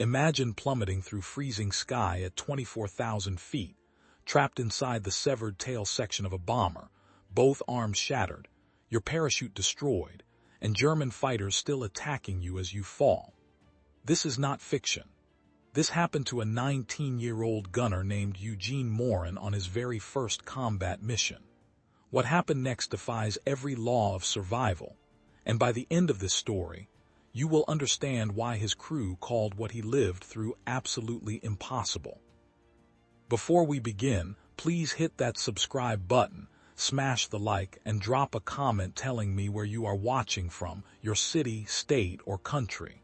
Imagine plummeting through freezing sky at 24,000 feet, trapped inside the severed tail section of a bomber, both arms shattered, your parachute destroyed, and German fighters still attacking you as you fall. This is not fiction. This happened to a 19-year-old gunner named Eugene Moran on his very first combat mission. What happened next defies every law of survival, and by the end of this story, you will understand why his crew called what he lived through absolutely impossible. Before we begin, please hit that subscribe button, smash the like, and drop a comment telling me where you are watching from, your city, state, or country.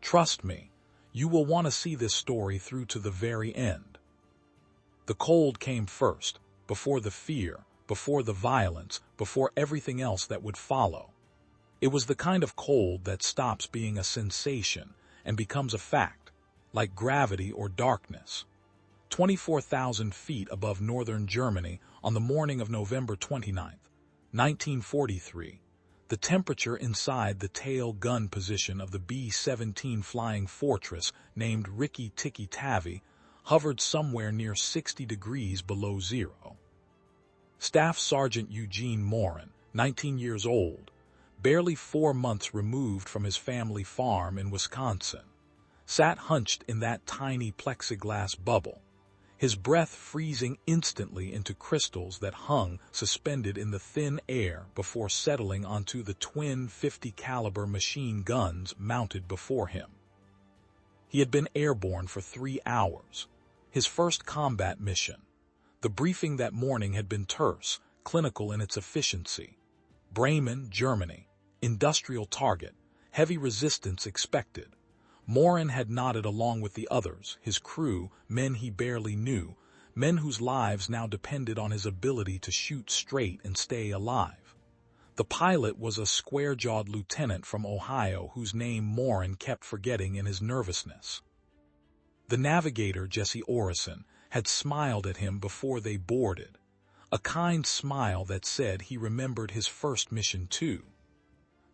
Trust me, you will want to see this story through to the very end. The cold came first, before the fear, before the violence, before everything else that would follow. It was the kind of cold that stops being a sensation and becomes a fact, like gravity or darkness. 24,000 feet above northern Germany on the morning of November 29, 1943, the temperature inside the tail gun position of the B-17 flying fortress named Rikki Tikki Tavi hovered somewhere near 60 degrees below zero. Staff Sergeant Eugene Moran, 19 years old, barely 4 months removed from his family farm in Wisconsin, sat hunched in that tiny plexiglass bubble, his breath freezing instantly into crystals that hung suspended in the thin air before settling onto the twin 50-caliber machine guns mounted before him. He had been airborne for 3 hours, his first combat mission. The briefing that morning had been terse, clinical in its efficiency. Bremen, Germany. Industrial target. Heavy resistance expected. Moran had nodded along with the others, his crew, men he barely knew, men whose lives now depended on his ability to shoot straight and stay alive. The pilot was a square-jawed lieutenant from Ohio whose name Moran kept forgetting in his nervousness. The navigator, Jesse Orison, had smiled at him before they boarded, a kind smile that said he remembered his first mission too.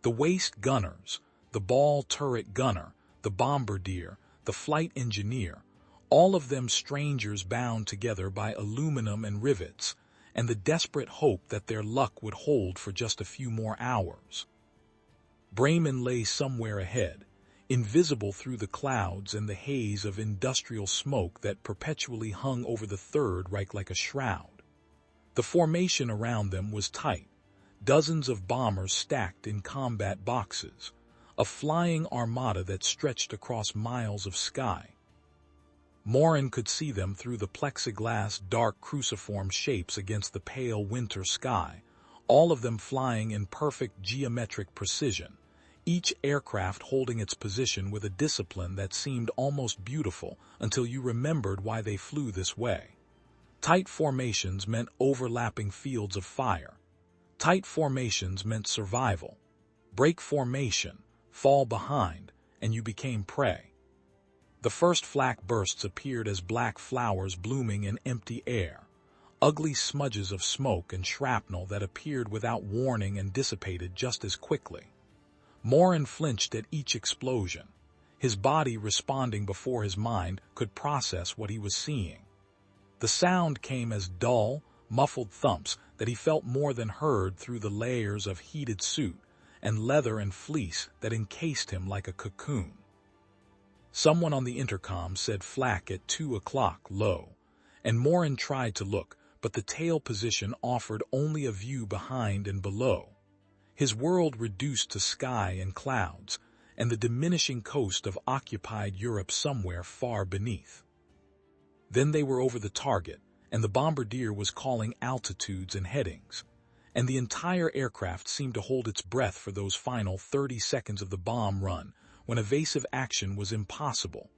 The waist gunners, the ball turret gunner, the bombardier, the flight engineer, all of them strangers bound together by aluminum and rivets, and the desperate hope that their luck would hold for just a few more hours. Bremen lay somewhere ahead, invisible through the clouds and the haze of industrial smoke that perpetually hung over the Third Reich like a shroud. The formation around them was tight, dozens of bombers stacked in combat boxes, a flying armada that stretched across miles of sky. Moran could see them through the plexiglass dark cruciform shapes against the pale winter sky, all of them flying in perfect geometric precision, each aircraft holding its position with a discipline that seemed almost beautiful until you remembered why they flew this way. Tight formations meant overlapping fields of fire. Tight formations meant survival. Break formation, fall behind, and you became prey. The first flak bursts appeared as black flowers blooming in empty air, ugly smudges of smoke and shrapnel that appeared without warning and dissipated just as quickly. Moran flinched at each explosion, his body responding before his mind could process what he was seeing. The sound came as dull, muffled thumps that he felt more than heard through the layers of heated suit and leather and fleece that encased him like a cocoon. Someone on the intercom said flak at 2 o'clock low, and Moran tried to look, but the tail position offered only a view behind and below. His world reduced to sky and clouds, and the diminishing coast of occupied Europe somewhere far beneath. Then they were over the target, and the bombardier was calling altitudes and headings, and the entire aircraft seemed to hold its breath for those final 30 seconds of the bomb run, when evasive action was impossible,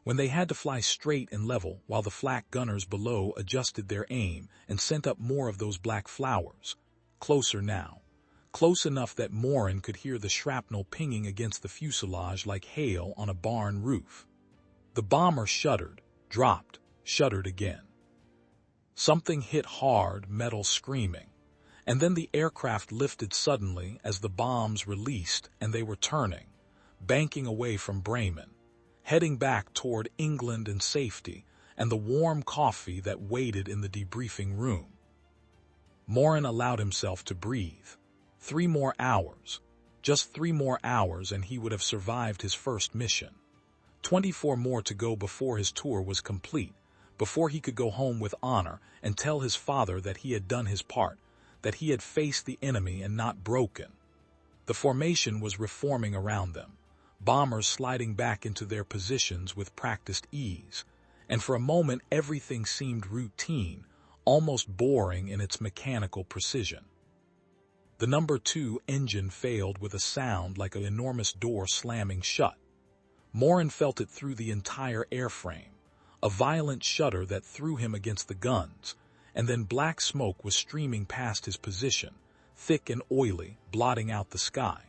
when they had to fly straight and level while the flak gunners below adjusted their aim and sent up more of those black flowers. Closer now, close enough that Moran could hear the shrapnel pinging against the fuselage like hail on a barn roof. The bomber shuddered, dropped, shuddered again. Something hit hard, metal screaming, and then the aircraft lifted suddenly as the bombs released and they were turning, banking away from Bremen, heading back toward England and safety and the warm coffee that waited in the debriefing room. Moran allowed himself to breathe. 3 more hours. Just 3 more hours and he would have survived his first mission. 24 more to go before his tour was complete, before he could go home with honor and tell his father that he had done his part, that he had faced the enemy and not broken. The formation was reforming around them, bombers sliding back into their positions with practiced ease, and for a moment everything seemed routine, almost boring in its mechanical precision. The number 2 engine failed with a sound like an enormous door slamming shut. Moran felt it through the entire airframe, a violent shudder that threw him against the guns, and then black smoke was streaming past his position, thick and oily, blotting out the sky.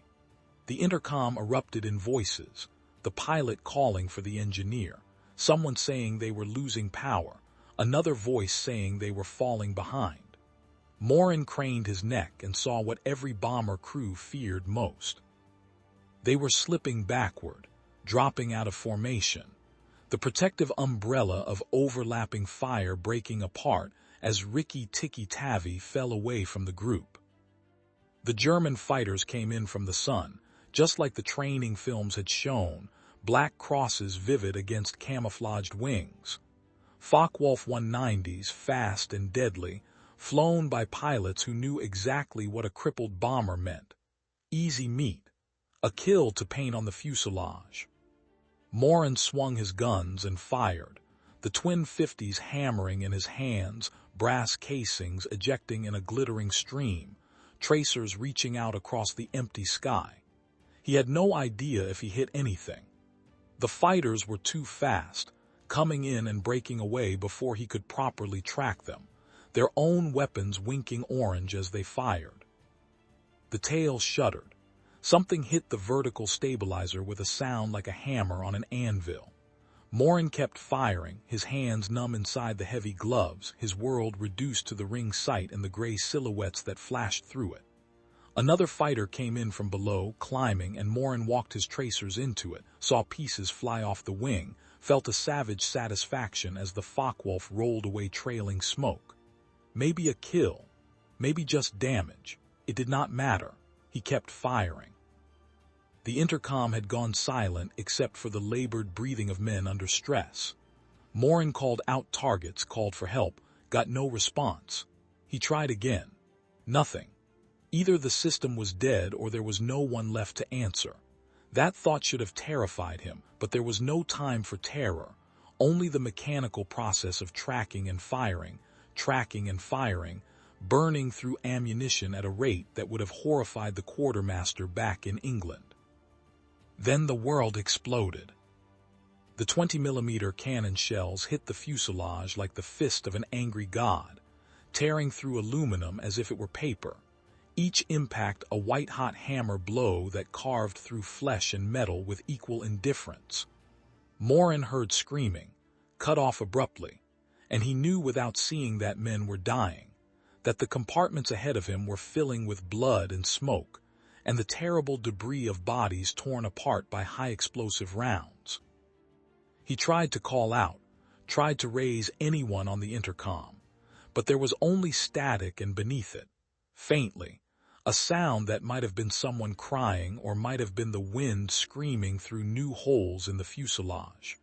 The intercom erupted in voices, the pilot calling for the engineer, someone saying they were losing power, another voice saying they were falling behind. Moran craned his neck and saw what every bomber crew feared most. They were slipping backward, dropping out of formation, the protective umbrella of overlapping fire breaking apart as Ricky-Tikki-Tavi fell away from the group. The German fighters came in from the sun, just like the training films had shown, black crosses vivid against camouflaged wings. Focke-Wulf 190s, fast and deadly, flown by pilots who knew exactly what a crippled bomber meant. Easy meat, a kill to paint on the fuselage. Moran swung his guns and fired, the twin 50s hammering in his hands, brass casings ejecting in a glittering stream, tracers reaching out across the empty sky. He had no idea if he hit anything. The fighters were too fast, coming in and breaking away before he could properly track them, their own weapons winking orange as they fired. The tail shuddered. Something hit the vertical stabilizer with a sound like a hammer on an anvil. Moran kept firing, his hands numb inside the heavy gloves, his world reduced to the ring sight and the gray silhouettes that flashed through it. Another fighter came in from below, climbing, and Moran walked his tracers into it, saw pieces fly off the wing, felt a savage satisfaction as the Focke-Wulf rolled away trailing smoke. Maybe a kill, maybe just damage. It did not matter. He kept firing. The intercom had gone silent except for the labored breathing of men under stress. Moran called out targets, called for help, got no response. He tried again. Nothing. Either the system was dead or there was no one left to answer. That thought should have terrified him, but there was no time for terror, only the mechanical process of tracking and firing, burning through ammunition at a rate that would have horrified the quartermaster back in England. Then the world exploded. The 20mm cannon shells hit the fuselage like the fist of an angry god, tearing through aluminum as if it were paper. Each impact a white-hot hammer blow that carved through flesh and metal with equal indifference. Moran heard screaming, cut off abruptly, and he knew without seeing that men were dying, that the compartments ahead of him were filling with blood and smoke, and the terrible debris of bodies torn apart by high-explosive rounds. He tried to call out, tried to raise anyone on the intercom, but there was only static and beneath it, faintly, a sound that might have been someone crying or might have been the wind screaming through new holes in the fuselage.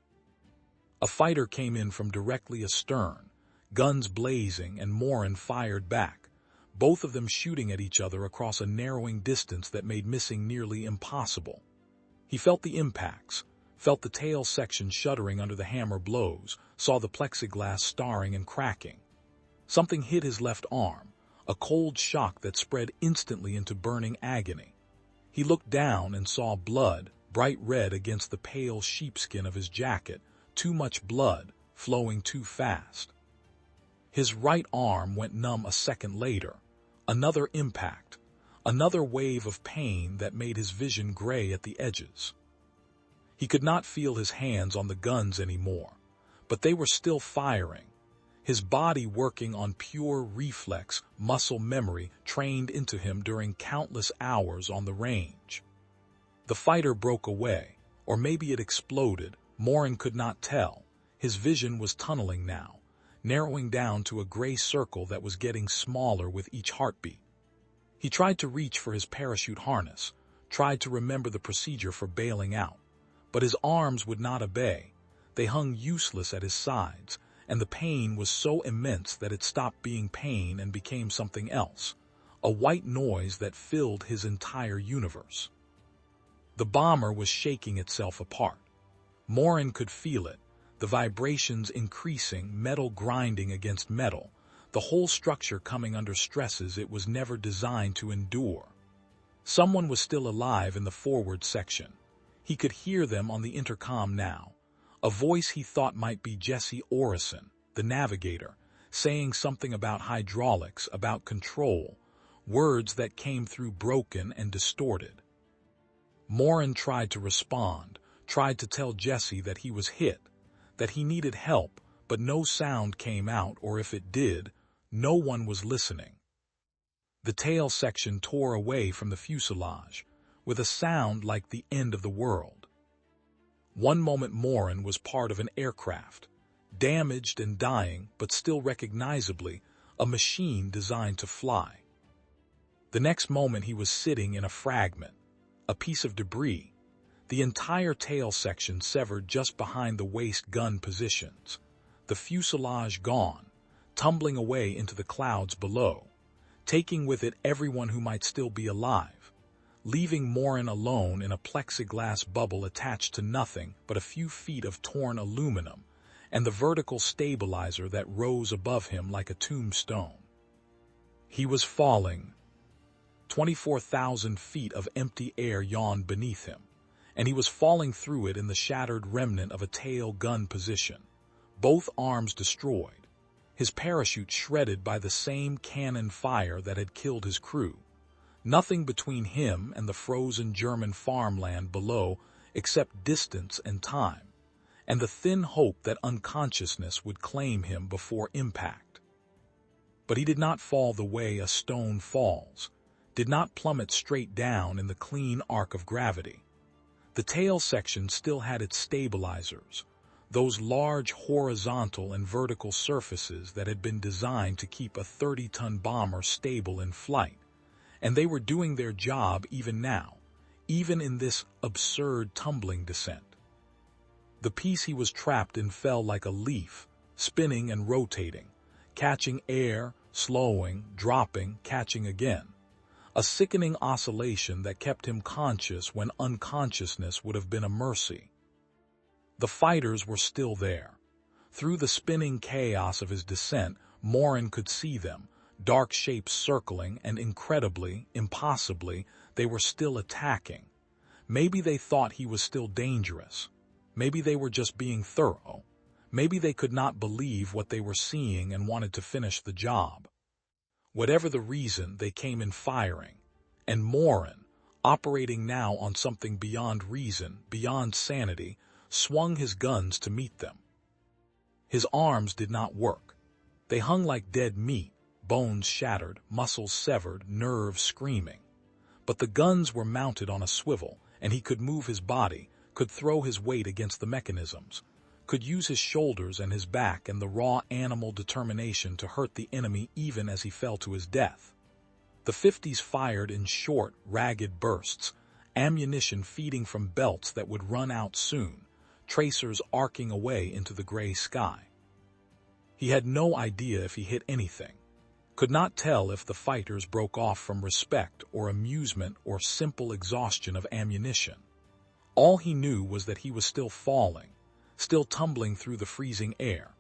A fighter came in from directly astern, guns blazing, and Moran fired back, both of them shooting at each other across a narrowing distance that made missing nearly impossible. He felt the impacts, felt the tail section shuddering under the hammer blows, saw the plexiglass starring and cracking. Something hit his left arm, a cold shock that spread instantly into burning agony. He looked down and saw blood, bright red against the pale sheepskin of his jacket, too much blood, flowing too fast. His right arm went numb a second later. Another impact, another wave of pain that made his vision gray at the edges. He could not feel his hands on the guns anymore, but they were still firing, his body working on pure reflex, muscle memory trained into him during countless hours on the range. The fighter broke away, or maybe it exploded, Moran could not tell. His vision was tunneling now, narrowing down to a gray circle that was getting smaller with each heartbeat. He tried to reach for his parachute harness, tried to remember the procedure for bailing out, but his arms would not obey. They hung useless at his sides, and the pain was so immense that it stopped being pain and became something else, a white noise that filled his entire universe. The bomber was shaking itself apart. Moran could feel it, the vibrations increasing, metal grinding against metal, the whole structure coming under stresses it was never designed to endure. Someone was still alive in the forward section. He could hear them on the intercom now. A voice he thought might be Jesse Orison, the navigator, saying something about hydraulics, about control, words that came through broken and distorted. Moran tried to respond, tried to tell Jesse that he was hit, that he needed help, but no sound came out, or if it did, no one was listening. The tail section tore away from the fuselage, with a sound like the end of the world. One moment Moran was part of an aircraft, damaged and dying, but still recognizably a machine designed to fly. The next moment he was sitting in a fragment, a piece of debris, the entire tail section severed just behind the waist gun positions, the fuselage gone, tumbling away into the clouds below, taking with it everyone who might still be alive, leaving Moran alone in a plexiglass bubble attached to nothing but a few feet of torn aluminum and the vertical stabilizer that rose above him like a tombstone. He was falling. 24,000 feet of empty air yawned beneath him, and he was falling through it in the shattered remnant of a tail gun position, both arms destroyed, his parachute shredded by the same cannon fire that had killed his crew. Nothing between him and the frozen German farmland below except distance and time, and the thin hope that unconsciousness would claim him before impact. But he did not fall the way a stone falls, did not plummet straight down in the clean arc of gravity. The tail section still had its stabilizers, those large horizontal and vertical surfaces that had been designed to keep a 30-ton bomber stable in flight, and they were doing their job even now, even in this absurd tumbling descent. The piece he was trapped in fell like a leaf, spinning and rotating, catching air, slowing, dropping, catching again. A sickening oscillation that kept him conscious when unconsciousness would have been a mercy. The fighters were still there. Through the spinning chaos of his descent, Moran could see them, dark shapes circling, and incredibly, impossibly, they were still attacking. Maybe they thought he was still dangerous. Maybe they were just being thorough. Maybe they could not believe what they were seeing and wanted to finish the job. Whatever the reason, they came in firing, and Moran, operating now on something beyond reason, beyond sanity, swung his guns to meet them. His arms did not work. They hung like dead meat, bones shattered, muscles severed, nerves screaming. But the guns were mounted on a swivel, and he could move his body, could throw his weight against the mechanisms, could use his shoulders and his back and the raw animal determination to hurt the enemy even as he fell to his death. The 50s fired in short, ragged bursts, ammunition feeding from belts that would run out soon, tracers arcing away into the gray sky. He had no idea if he hit anything, could not tell if the fighters broke off from respect or amusement or simple exhaustion of ammunition. All he knew was that he was still falling, still tumbling through the freezing air,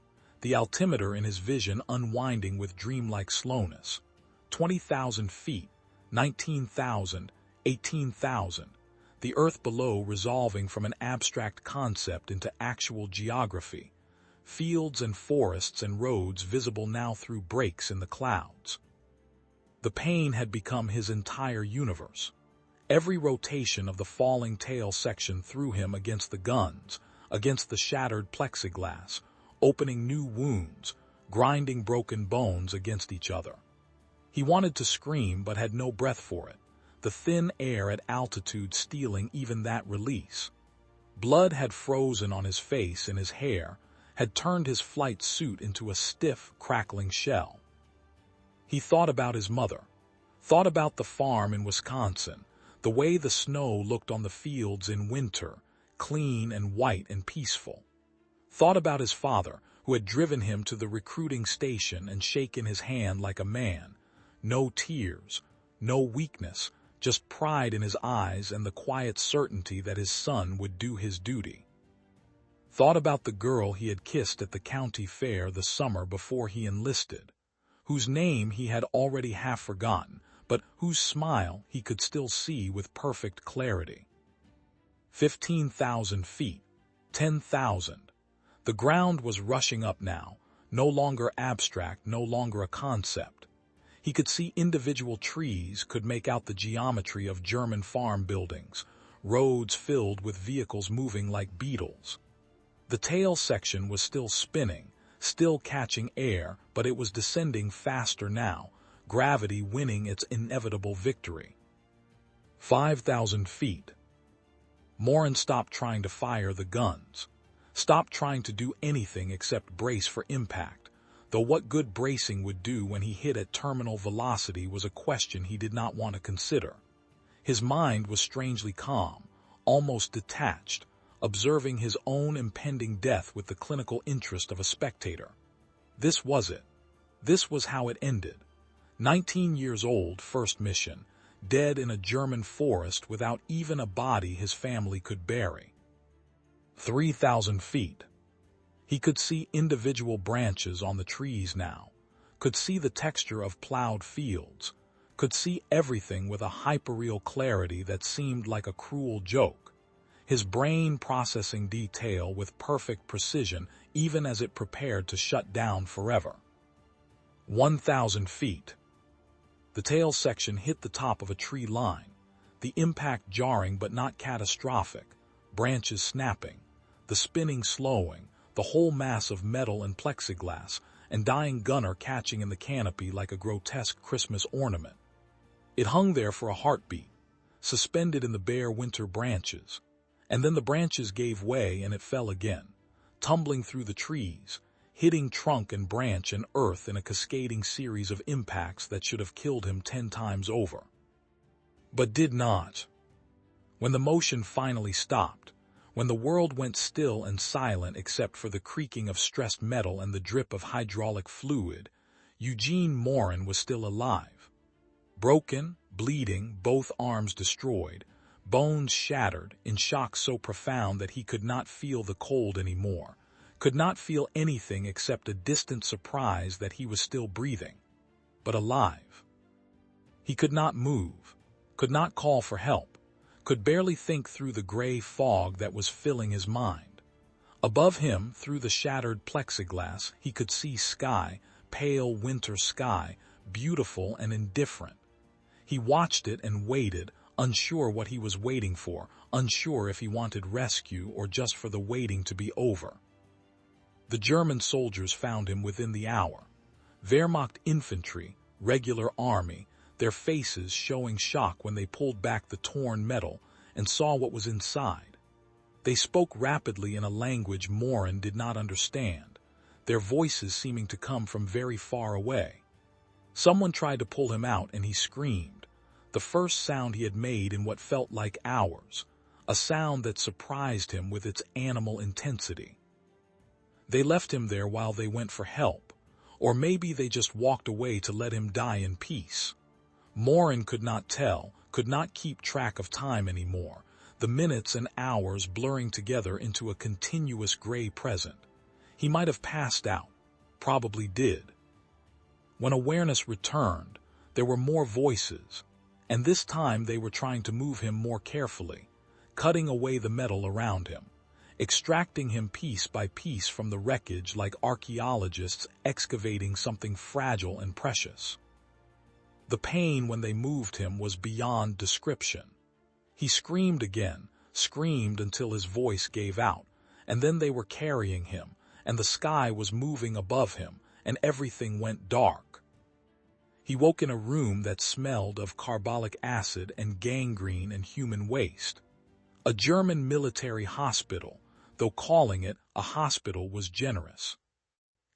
the altimeter in his vision unwinding with dreamlike slowness. 20,000 feet, 19,000, 18,000, the earth below resolving from an abstract concept into actual geography, fields and forests and roads visible now through breaks in the clouds. The pain had become his entire universe. Every rotation of the falling tail section threw him against the guns, against the shattered plexiglass, opening new wounds, grinding broken bones against each other. He wanted to scream but had no breath for it, the thin air at altitude stealing even that release. Blood had frozen on his face and his hair had turned his flight suit into a stiff, crackling shell. He thought about his mother, thought about the farm in Wisconsin, the way the snow looked on the fields in winter, clean and white and peaceful. Thought about his father, who had driven him to the recruiting station and shaken his hand like a man. No tears, no weakness, just pride in his eyes and the quiet certainty that his son would do his duty. Thought about the girl he had kissed at the county fair the summer before he enlisted, whose name he had already half forgotten, but whose smile he could still see with perfect clarity. 15,000 feet, 10,000. The ground was rushing up now, no longer abstract, no longer a concept. He could see individual trees, could make out the geometry of German farm buildings, roads filled with vehicles moving like beetles. The tail section was still spinning, still catching air, but it was descending faster now, gravity winning its inevitable victory. 5,000 feet. Moran stopped trying to fire the guns, stopped trying to do anything except brace for impact, though what good bracing would do when he hit at terminal velocity was a question he did not want to consider. His mind was strangely calm, almost detached, observing his own impending death with the clinical interest of a spectator. This was it. This was how it ended. 19 years old, first mission, dead in a German forest without even a body his family could bury. 3,000 feet. He could see individual branches on the trees now, could see the texture of plowed fields, could see everything with a hyperreal clarity that seemed like a cruel joke, his brain processing detail with perfect precision even as it prepared to shut down forever. 1,000 feet. The tail section hit the top of a tree line, the impact jarring but not catastrophic, branches snapping, the spinning slowing, the whole mass of metal and plexiglass, and dying gunner catching in the canopy like a grotesque Christmas ornament. It hung there for a heartbeat, suspended in the bare winter branches, and then the branches gave way and it fell again, tumbling through the trees, hitting trunk and branch and earth in a cascading series of impacts that should have killed him 10 times over. But did not. When the motion finally stopped, when the world went still and silent except for the creaking of stressed metal and the drip of hydraulic fluid, Eugene Moran was still alive. Broken, bleeding, both arms destroyed, bones shattered, in shock so profound that he could not feel the cold anymore, could not feel anything except a distant surprise that he was still breathing, but alive. He could not move, could not call for help, could barely think through the gray fog that was filling his mind. Above him, through the shattered plexiglass, he could see sky, pale winter sky, beautiful and indifferent. He watched it and waited, unsure what he was waiting for, unsure if he wanted rescue or just for the waiting to be over. The German soldiers found him within the hour. Wehrmacht infantry, regular army, their faces showing shock when they pulled back the torn metal and saw what was inside. They spoke rapidly in a language Moran did not understand, their voices seeming to come from very far away. Someone tried to pull him out and he screamed, the first sound he had made in what felt like hours, a sound that surprised him with its animal intensity. They left him there while they went for help, or maybe they just walked away to let him die in peace. Moran could not tell, could not keep track of time anymore, the minutes and hours blurring together into a continuous gray present. He might have passed out, probably did. When awareness returned, there were more voices, and this time they were trying to move him more carefully, cutting away the metal around him, extracting him piece by piece from the wreckage like archaeologists excavating something fragile and precious. The pain when they moved him was beyond description. He screamed again, screamed until his voice gave out, and then they were carrying him, and the sky was moving above him, and everything went dark. He woke in a room that smelled of carbolic acid and gangrene and human waste. A German military hospital, though calling it a hospital was generous.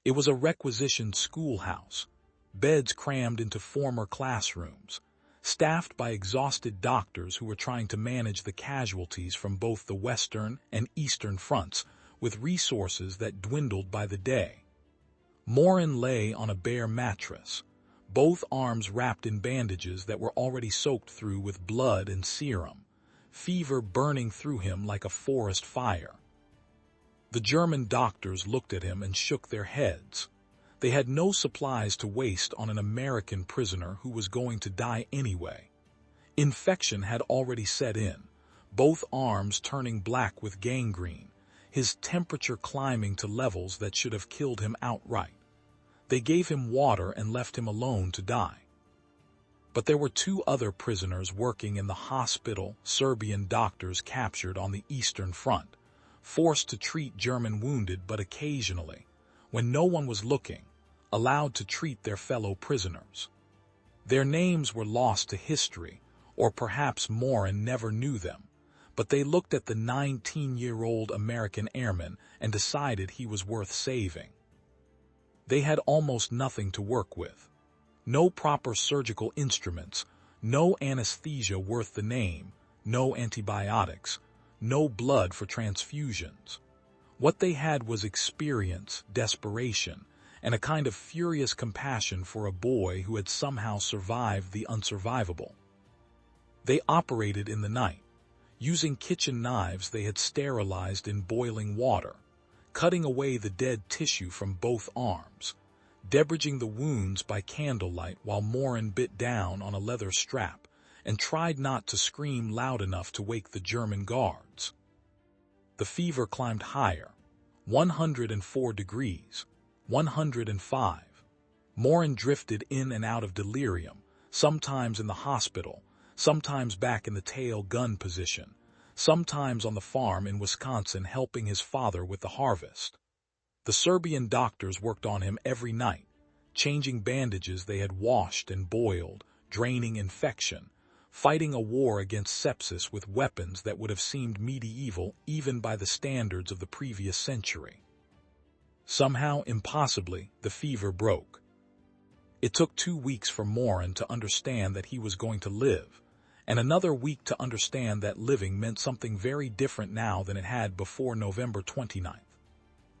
It was a requisitioned schoolhouse, beds crammed into former classrooms, staffed by exhausted doctors who were trying to manage the casualties from both the Western and Eastern fronts with resources that dwindled by the day. Moran lay on a bare mattress, both arms wrapped in bandages that were already soaked through with blood and serum, fever burning through him like a forest fire. The German doctors looked at him and shook their heads. They had no supplies to waste on an American prisoner who was going to die anyway. Infection had already set in, both arms turning black with gangrene, his temperature climbing to levels that should have killed him outright. They gave him water and left him alone to die. But there were two other prisoners working in the hospital, Serbian doctors captured on the Eastern Front, forced to treat German wounded but occasionally, when no one was looking, allowed to treat their fellow prisoners. Their names were lost to history, or perhaps Moran never knew them, but they looked at the 19-year-old American airman and decided he was worth saving. They had almost nothing to work with. No proper surgical instruments, no anesthesia worth the name, no antibiotics, no blood for transfusions. What they had was experience, desperation, and a kind of furious compassion for a boy who had somehow survived the unsurvivable. They operated in the night, using kitchen knives they had sterilized in boiling water, cutting away the dead tissue from both arms, debridging the wounds by candlelight while Moran bit down on a leather strap and tried not to scream loud enough to wake the German guards. The fever climbed higher, 104 degrees, 105. Moran drifted in and out of delirium, sometimes in the hospital, sometimes back in the tail gun position, sometimes on the farm in Wisconsin helping his father with the harvest. The Serbian doctors worked on him every night, changing bandages they had washed and boiled, draining infection, fighting a war against sepsis with weapons that would have seemed medieval even by the standards of the previous century. Somehow, impossibly, the fever broke. It took 2 weeks for Moran to understand that he was going to live, and another week to understand that living meant something very different now than it had before November 29th.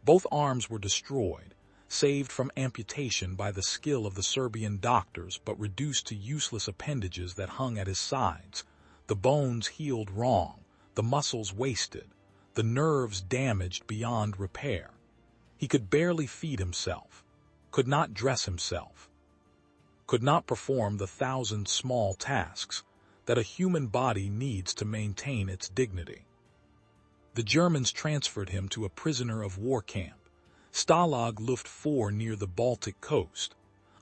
Both arms were destroyed, saved from amputation by the skill of the Serbian doctors but reduced to useless appendages that hung at his sides, the bones healed wrong, the muscles wasted, the nerves damaged beyond repair. He could barely feed himself, could not dress himself, could not perform the 1,000 small tasks that a human body needs to maintain its dignity. The Germans transferred him to a prisoner of war camp, Stalag Luft 4 near the Baltic coast,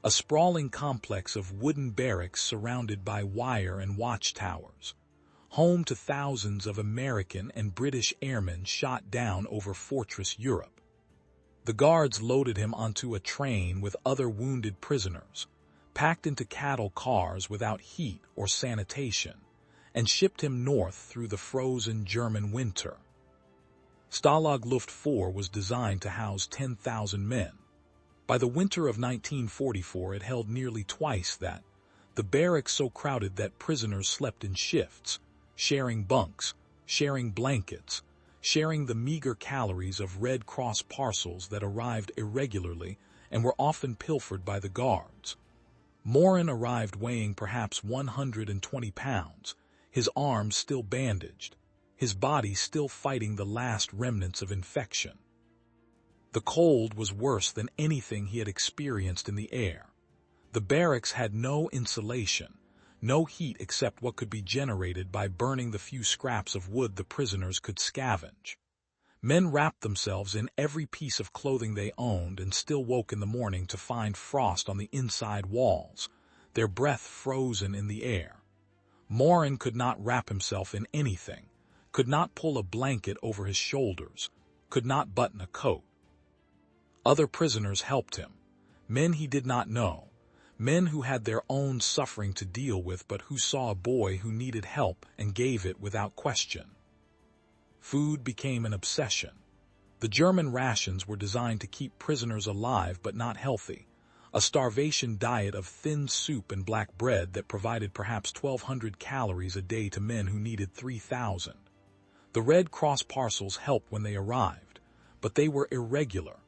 a sprawling complex of wooden barracks surrounded by wire and watchtowers, home to thousands of American and British airmen shot down over Fortress Europe. The guards loaded him onto a train with other wounded prisoners, packed into cattle cars without heat or sanitation, and shipped him north through the frozen German winter. Stalag Luft 4 was designed to house 10,000 men. By the winter of 1944 it held nearly twice that, the barracks so crowded that prisoners slept in shifts, sharing bunks, sharing blankets, sharing the meager calories of Red Cross parcels that arrived irregularly and were often pilfered by the guards. Moran arrived weighing perhaps 120 pounds, his arms still bandaged, his body still fighting the last remnants of infection. The cold was worse than anything he had experienced in the air. The barracks had no insulation, no heat except what could be generated by burning the few scraps of wood the prisoners could scavenge. Men wrapped themselves in every piece of clothing they owned and still woke in the morning to find frost on the inside walls, their breath frozen in the air. Moran could not wrap himself in anything, could not pull a blanket over his shoulders, could not button a coat. Other prisoners helped him, men he did not know, men who had their own suffering to deal with but who saw a boy who needed help and gave it without question. Food became an obsession. The German rations were designed to keep prisoners alive but not healthy. A starvation diet of thin soup and black bread that provided perhaps 1,200 calories a day to men who needed 3,000. The Red Cross parcels helped when they arrived, but they were irregular,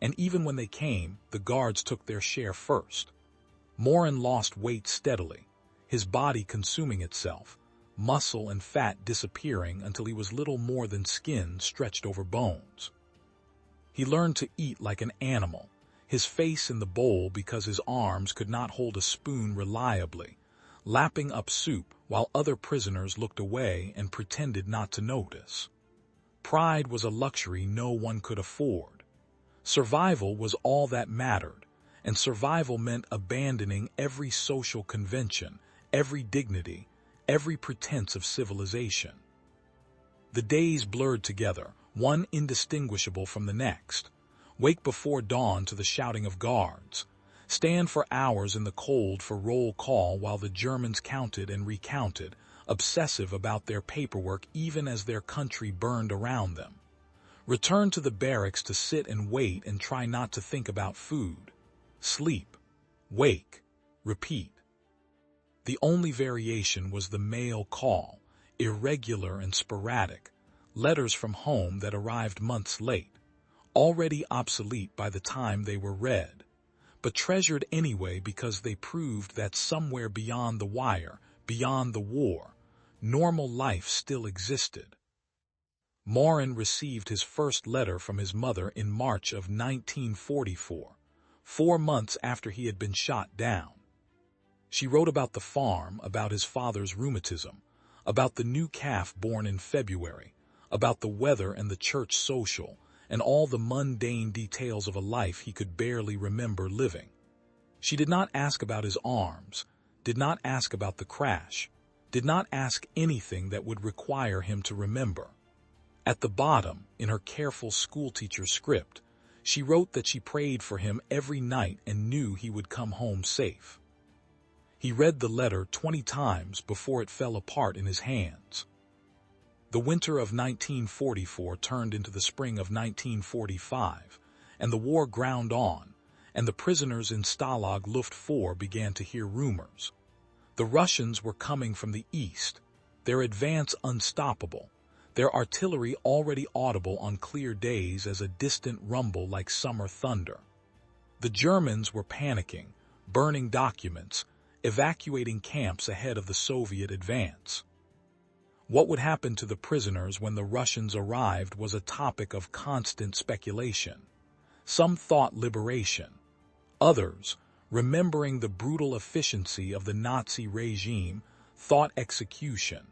and even when they came, the guards took their share first. Moran lost weight steadily, his body consuming itself, muscle and fat disappearing until he was little more than skin stretched over bones. He learned to eat like an animal, his face in the bowl because his arms could not hold a spoon reliably, lapping up soup while other prisoners looked away and pretended not to notice. Pride was a luxury no one could afford. Survival was all that mattered, and survival meant abandoning every social convention, every dignity, every pretense of civilization. The days blurred together, one indistinguishable from the next. Wake before dawn to the shouting of guards. Stand for hours in the cold for roll call while the Germans counted and recounted, obsessive about their paperwork even as their country burned around them. Return to the barracks to sit and wait and try not to think about food. Sleep. Wake. Repeat. The only variation was the mail call, irregular and sporadic, letters from home that arrived months late, already obsolete by the time they were read, but treasured anyway because they proved that somewhere beyond the wire, beyond the war, normal life still existed. Moran received his first letter from his mother in March of 1944, 4 months after he had been shot down. She wrote about the farm, about his father's rheumatism, about the new calf born in February, about the weather and the church social, and all the mundane details of a life he could barely remember living. She did not ask about his arms, did not ask about the crash, did not ask anything that would require him to remember. At the bottom, in her careful schoolteacher script, she wrote that she prayed for him every night and knew he would come home safe. He read the letter 20 times before it fell apart in his hands. The winter of 1944 turned into the spring of 1945, and the war ground on, and the prisoners in Stalag Luft 4 began to hear rumors. The Russians were coming from the east, their advance unstoppable, their artillery already audible on clear days as a distant rumble like summer thunder. The Germans were panicking, burning documents, evacuating camps ahead of the Soviet advance. What would happen to the prisoners when the Russians arrived was a topic of constant speculation. Some thought liberation. Others, remembering the brutal efficiency of the Nazi regime, thought execution.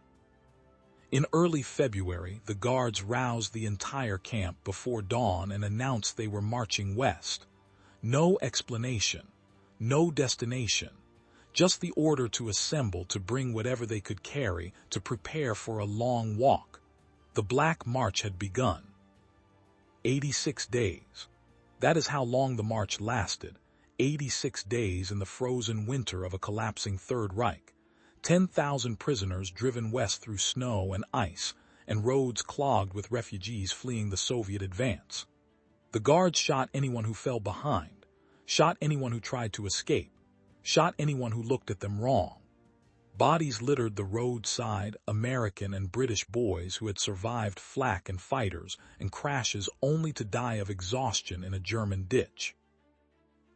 In early February, the guards roused the entire camp before dawn and announced they were marching west. No explanation, no destination. Just the order to assemble, to bring whatever they could carry, to prepare for a long walk. The Black March had begun. 86 days. That is how long the march lasted. 86 days in the frozen winter of a collapsing Third Reich. 10,000 prisoners driven west through snow and ice, and roads clogged with refugees fleeing the Soviet advance. The guards shot anyone who fell behind, shot anyone who tried to escape, shot anyone who looked at them wrong. Bodies littered the roadside, American and British boys who had survived flak and fighters and crashes only to die of exhaustion in a German ditch.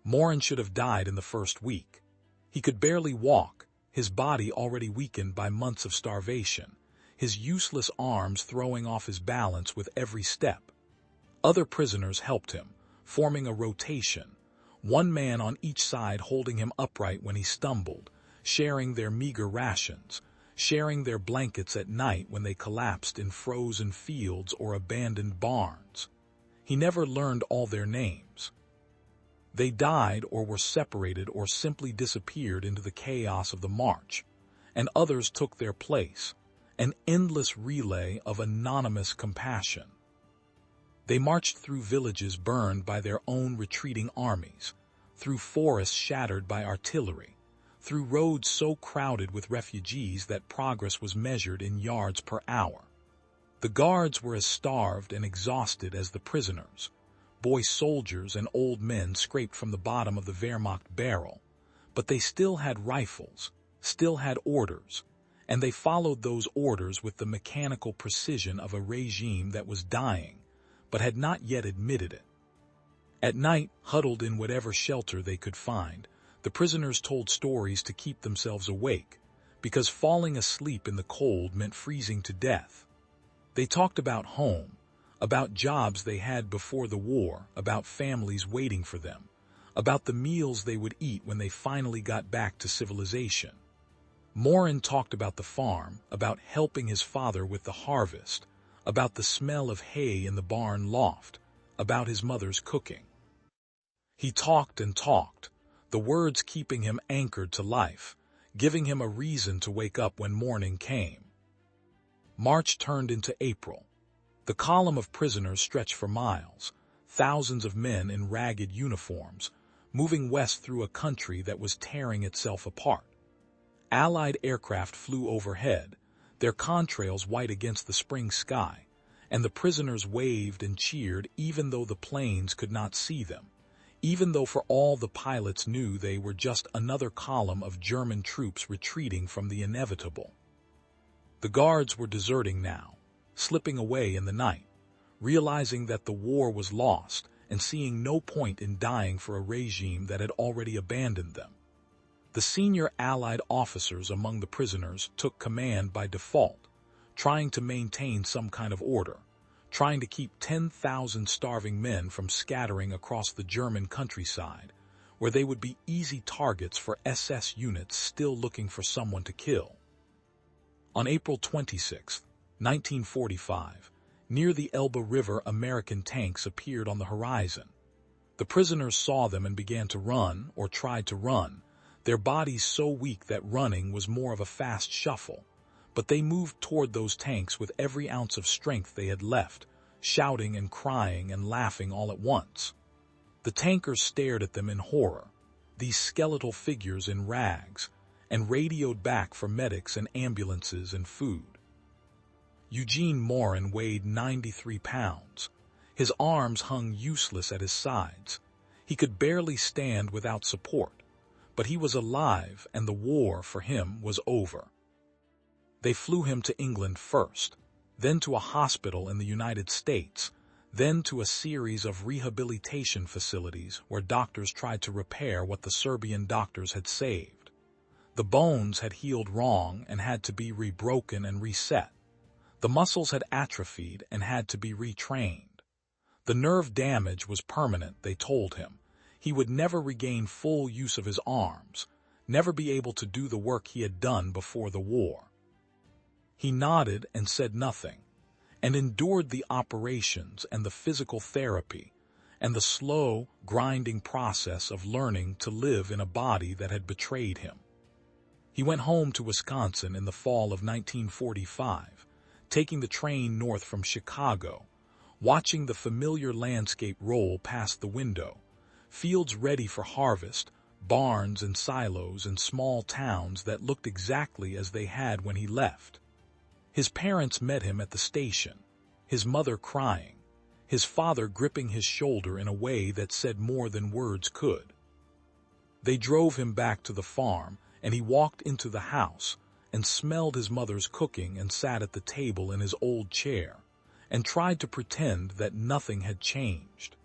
Moran should have died in the first week. He could barely walk, his body already weakened by months of starvation, his useless arms throwing off his balance with every step. Other prisoners helped him, forming a rotation, one man on each side holding him upright when he stumbled, sharing their meager rations, sharing their blankets at night when they collapsed in frozen fields or abandoned barns. He never learned all their names. They died or were separated or simply disappeared into the chaos of the march, and others took their place, an endless relay of anonymous compassion. They marched through villages burned by their own retreating armies, through forests shattered by artillery, through roads so crowded with refugees that progress was measured in yards per hour. The guards were as starved and exhausted as the prisoners. Boy soldiers and old men scraped from the bottom of the Wehrmacht barrel, but they still had rifles, still had orders, and they followed those orders with the mechanical precision of a regime that was dying, but had not yet admitted it. At night, huddled in whatever shelter they could find, the prisoners told stories to keep themselves awake, because falling asleep in the cold meant freezing to death. They talked about home, about jobs they had before the war, about families waiting for them, about the meals they would eat when they finally got back to civilization. Moran talked about the farm, about helping his father with the harvest, about the smell of hay in the barn loft, about his mother's cooking. He talked and talked, the words keeping him anchored to life, giving him a reason to wake up when morning came. March turned into April. The column of prisoners stretched for miles, thousands of men in ragged uniforms, moving west through a country that was tearing itself apart. Allied aircraft flew overhead, their contrails white against the spring sky, and the prisoners waved and cheered even though the planes could not see them, even though for all the pilots knew they were just another column of German troops retreating from the inevitable. The guards were deserting now, slipping away in the night, realizing that the war was lost and seeing no point in dying for a regime that had already abandoned them. The senior Allied officers among the prisoners took command by default, trying to maintain some kind of order, trying to keep 10,000 starving men from scattering across the German countryside, where they would be easy targets for SS units still looking for someone to kill. On April 26, 1945, near the Elbe River, American tanks appeared on the horizon. The prisoners saw them and began to run, or tried to run, their bodies so weak that running was more of a fast shuffle, but they moved toward those tanks with every ounce of strength they had left, shouting and crying and laughing all at once. The tankers stared at them in horror, these skeletal figures in rags, and radioed back for medics and ambulances and food. Eugene Moran weighed 93 pounds. His arms hung useless at his sides. He could barely stand without support, but he was alive and the war for him was over. They flew him to England first, then to a hospital in the United States, then to a series of rehabilitation facilities where doctors tried to repair what the Serbian doctors had saved. The bones had healed wrong and had to be rebroken and reset. The muscles had atrophied and had to be retrained. The nerve damage was permanent, they told him. He would never regain full use of his arms, never be able to do the work he had done before the war. He nodded and said nothing, and endured the operations and the physical therapy, and the slow, grinding process of learning to live in a body that had betrayed him. He went home to Wisconsin in the fall of 1945, taking the train north from Chicago, watching the familiar landscape roll past the window, fields ready for harvest, barns and silos and small towns that looked exactly as they had when he left. His parents met him at the station, his mother crying, his father gripping his shoulder in a way that said more than words could. They drove him back to the farm, and he walked into the house and smelled his mother's cooking and sat at the table in his old chair and tried to pretend that nothing had changed.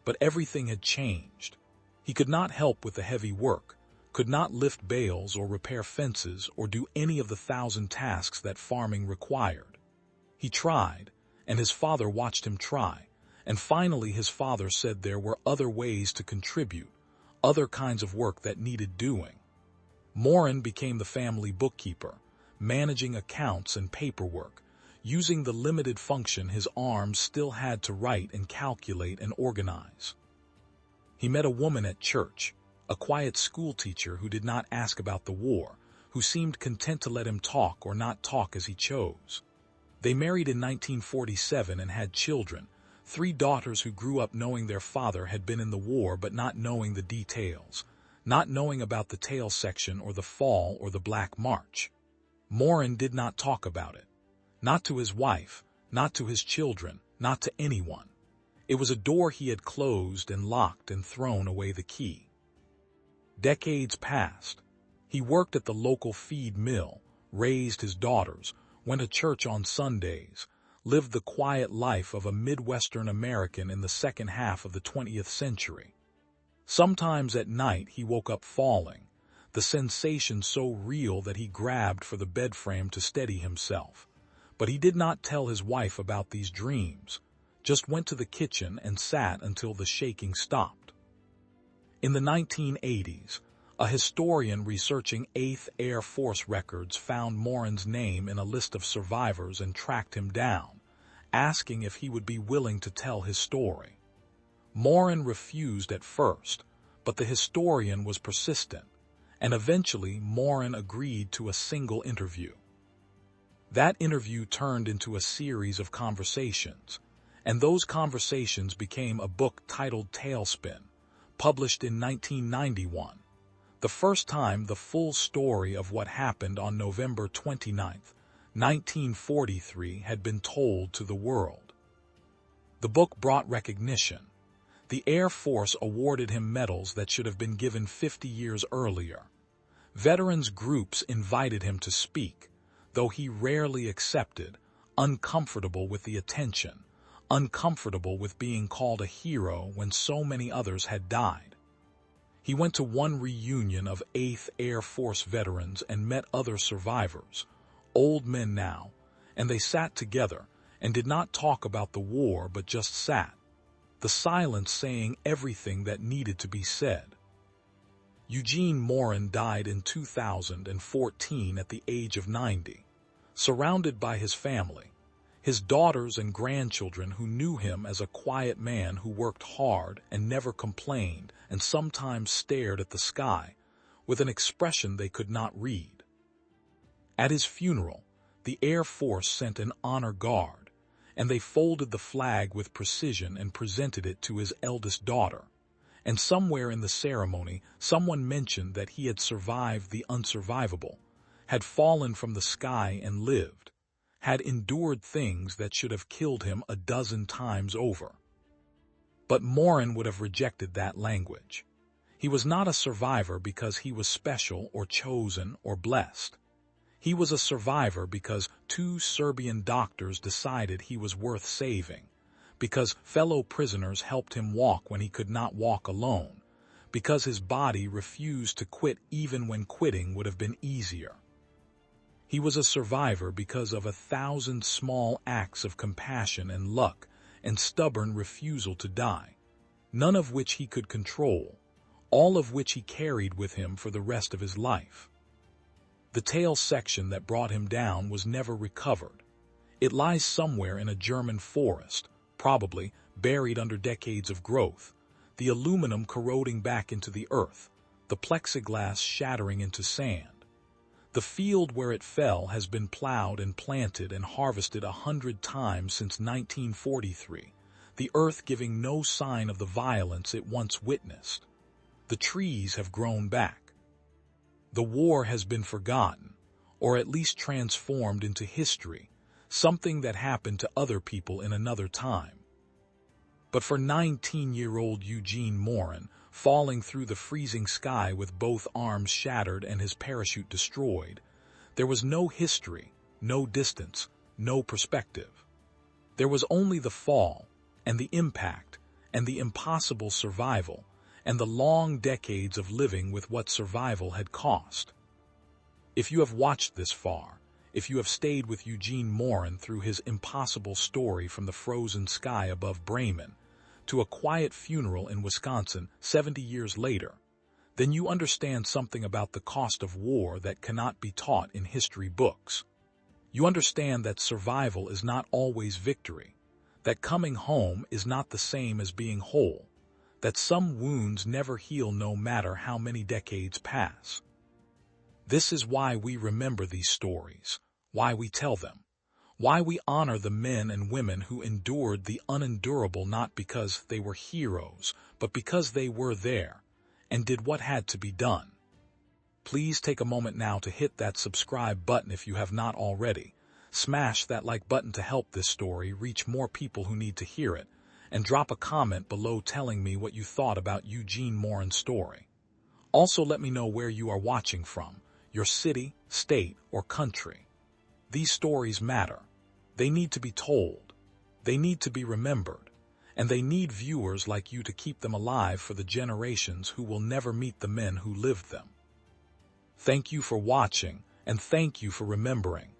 But everything had changed. He could not help with the heavy work, could not lift bales or repair fences or do any of the 1,000 tasks that farming required. He tried, and his father watched him try, and finally his father said there were other ways to contribute, other kinds of work that needed doing. Moran became the family bookkeeper, managing accounts and paperwork, using the limited function his arms still had to write and calculate and organize. He met a woman at church, a quiet schoolteacher who did not ask about the war, who seemed content to let him talk or not talk as he chose. They married in 1947 and had children, 3 daughters who grew up knowing their father had been in the war but not knowing the details, not knowing about the tail section or the fall or the Black March. Moran did not talk about it. Not to his wife, not to his children, not to anyone. It was a door he had closed and locked and thrown away the key. Decades passed. He worked at the local feed mill, raised his daughters, went to church on Sundays, lived the quiet life of a Midwestern American in the second half of the 20th century. Sometimes at night he woke up falling, the sensation so real that he grabbed for the bedframe to steady himself. But he did not tell his wife about these dreams, just went to the kitchen and sat until the shaking stopped. In the 1980s, a historian researching 8th Air Force records found Moran's name in a list of survivors and tracked him down, asking if he would be willing to tell his story. Moran refused at first, but the historian was persistent, and eventually Moran agreed to a single interview. That interview turned into a series of conversations, and those conversations became a book titled Tailspin, published in 1991. The first time the full story of what happened on November 29, 1943 had been told to the world. The book brought recognition. The Air Force awarded him medals that should have been given 50 years earlier. Veterans groups invited him to speak, though he rarely accepted, uncomfortable with the attention, uncomfortable with being called a hero when so many others had died. He went to one reunion of 8th Air Force veterans and met other survivors, old men now, and they sat together and did not talk about the war but just sat, the silence saying everything that needed to be said. Eugene Moran died in 2014 at the age of 90, surrounded by his family, his daughters and grandchildren who knew him as a quiet man who worked hard and never complained and sometimes stared at the sky with an expression they could not read. At his funeral, the Air Force sent an honor guard, and they folded the flag with precision and presented it to his eldest daughter. And somewhere in the ceremony, someone mentioned that he had survived the unsurvivable, had fallen from the sky and lived, had endured things that should have killed him a dozen times over. But Moran would have rejected that language. He was not a survivor because he was special or chosen or blessed. He was a survivor because 2 Serbian doctors decided he was worth saving, because fellow prisoners helped him walk when he could not walk alone, because his body refused to quit even when quitting would have been easier. He was a survivor because of 1,000 small acts of compassion and luck and stubborn refusal to die, none of which he could control, all of which he carried with him for the rest of his life. The tail section that brought him down was never recovered. It lies somewhere in a German forest, probably buried under decades of growth, the aluminum corroding back into the earth, the plexiglass shattering into sand. The field where it fell has been plowed and planted and harvested 100 times since 1943, the earth giving no sign of the violence it once witnessed. The trees have grown back. The war has been forgotten, or at least transformed into history, something that happened to other people in another time. But for 19-year-old Eugene Moran, falling through the freezing sky with both arms shattered and his parachute destroyed, there was no history, no distance, no perspective. There was only the fall, and the impact, and the impossible survival, and the long decades of living with what survival had cost. If you have watched this far, if you have stayed with Eugene Moran through his impossible story from the frozen sky above Bremen to a quiet funeral in Wisconsin 70 years later, then you understand something about the cost of war that cannot be taught in history books. You understand that survival is not always victory, that coming home is not the same as being whole, that some wounds never heal no matter how many decades pass. This is why we remember these stories, why we tell them, why we honor the men and women who endured the unendurable not because they were heroes, but because they were there and did what had to be done. Please take a moment now to hit that subscribe button if you have not already. Smash that like button to help this story reach more people who need to hear it, and drop a comment below telling me what you thought about Eugene Moran's story. Also let me know where you are watching from, your city, state, or country. These stories matter. They need to be told. They need to be remembered. And they need viewers like you to keep them alive for the generations who will never meet the men who lived them. Thank you for watching, and thank you for remembering.